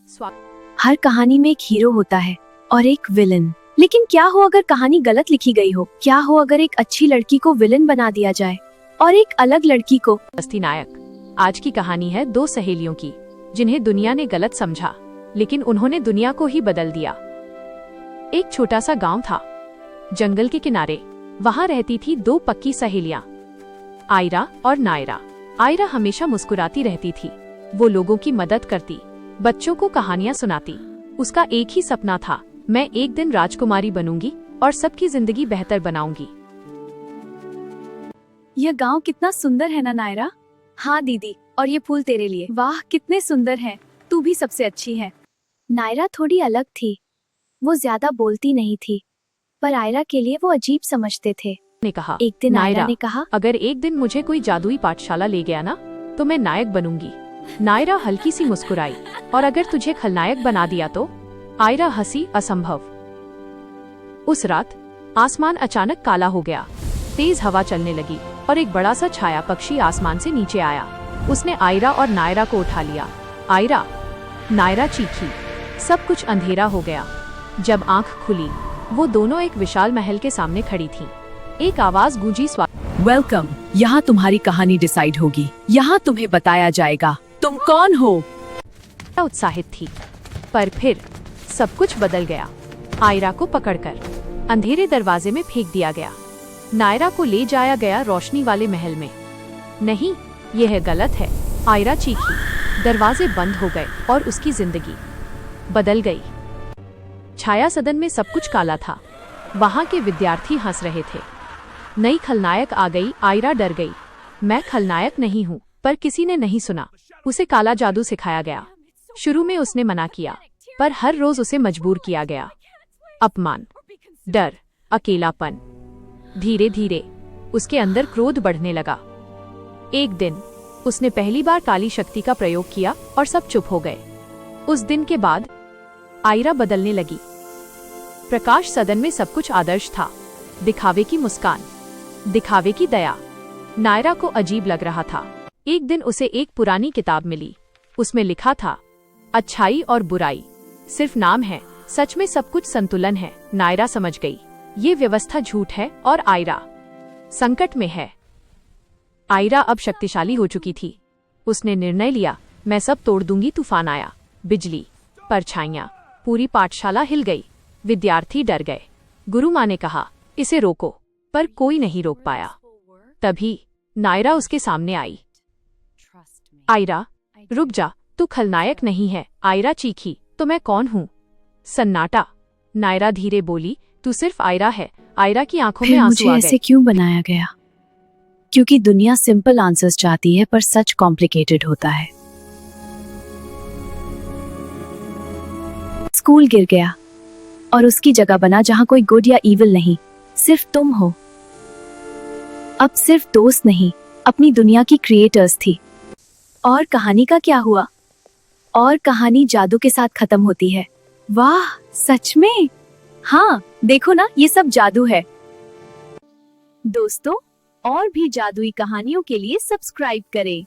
हर कहानी में एक हीरो होता है और एक विलन। लेकिन क्या हो अगर कहानी गलत लिखी गई हो? क्या हो अगर एक अच्छी लड़की को विलन बना दिया जाए और एक अलग लड़की को असली नायक। आज की कहानी है दो सहेलियों की जिन्हें दुनिया ने गलत समझा, लेकिन उन्होंने दुनिया को ही बदल दिया। एक छोटा सा गांव था, जंगल के किनारे। वहां रहती थी दो पक्की सहेलियां, आयरा और नायरा। आयरा हमेशा मुस्कुराती रहती थी। वो लोगों की मदद करती, बच्चों को कहानियां सुनाती। उसका एक ही सपना था, मैं एक दिन राजकुमारी बनूंगी और सबकी जिंदगी बेहतर बनाऊंगी। यह गांव कितना सुंदर है ना नायरा? हाँ दीदी, और ये फूल तेरे लिए। वाह कितने सुंदर हैं। तू भी सबसे अच्छी है। नायरा थोड़ी अलग थी। वो ज्यादा बोलती नहीं थी, पर आयरा के लिए वो अजीब समझते थे। ने कहा, एक दिन आयरा नायरा ने कहा, अगर एक दिन मुझे कोई जादुई पाठशाला ले गया ना, तो मैं नायक बनूंगी। नायरा हल्की सी मुस्कुराई। और अगर तुझे खलनायक बना दिया तो? आयरा हंसी। असंभव। उस रात आसमान अचानक काला हो गया। तेज हवा चलने लगी और एक बड़ा सा छाया पक्षी आसमान से नीचे आया। उसने आयरा और नायरा को उठा लिया। आयरा, नायरा चीखी। सब कुछ अंधेरा हो गया। जब आंख खुली, वो दोनों एक विशाल महल के सामने खड़ी थीं। एक आवाज गूंजी, वेलकम। यहाँ तुम्हारी कहानी डिसाइड होगी। यहाँ तुम्हें बताया जाएगा तुम कौन हो। उत्साहित थी, पर फिर सब कुछ बदल गया। आयरा को पकड़कर अंधेरे दरवाजे में फेंक दिया गया। नायरा को ले जाया गया रोशनी वाले महल में। नहीं, यह गलत है, आयरा चीखी। दरवाजे बंद हो गए और उसकी जिंदगी बदल गई। छाया सदन में सब कुछ काला था। वहां के विद्यार्थी हंस रहे थे। नई खलनायक आ गई। आयरा डर गई। मैं खलनायक नहीं हूँ, पर किसी ने नहीं सुना। उसे काला जादू सिखाया गया। शुरू में उसने मना किया, पर हर रोज उसे मजबूर किया गया। अपमान, डर, अकेलापन। धीरे धीरे उसके अंदर क्रोध बढ़ने लगा। एक दिन उसने पहली बार काली शक्ति का प्रयोग किया और सब चुप हो गए। उस दिन के बाद आयरा बदलने लगी। प्रकाश सदन में सब कुछ आदर्श था। दिखावे की मुस्कान, दिखावे की दया। नायरा को अजीब लग रहा था। एक दिन उसे एक पुरानी किताब मिली। उसमें लिखा था, अच्छाई और बुराई सिर्फ नाम है, सच में सब कुछ संतुलन है। नायरा समझ गई, ये व्यवस्था झूठ है और आयरा संकट में है। आयरा अब शक्तिशाली हो चुकी थी। उसने निर्णय लिया, मैं सब तोड़ दूंगी। तूफान आया, बिजली, परछाइयां, पूरी पाठशाला हिल गई। विद्यार्थी डर गए। गुरु माँ ने कहा, इसे रोको, पर कोई नहीं रोक पाया। तभी नायरा उसके सामने आई। आयरा, रुक जा, तू खलनायक नहीं है। आयरा चीखी, तो मैं कौन हूँ? सन्नाटा। नायरा धीरे बोली, तू सिर्फ आयरा है। आयरा की आंखों में आंसू आ गए। ऐसे क्यों बनाया गया? क्योंकि दुनिया सिंपल आंसर्स चाहती है, पर सच कॉम्प्लिकेटेड होता है। स्कूल गिर गया और उसकी जगह बना जहां कोई गुड या इविल नहीं, सिर्फ तुम हो। अब सिर्फ दोस्त नहीं, अपनी दुनिया की क्रिएटर्स थी। और कहानी का क्या हुआ? और कहानी जादू के साथ खत्म होती है। वाह, सच में? हाँ, देखो ना, ये सब जादू है। दोस्तों, और भी जादुई कहानियों के लिए सब्सक्राइब करें।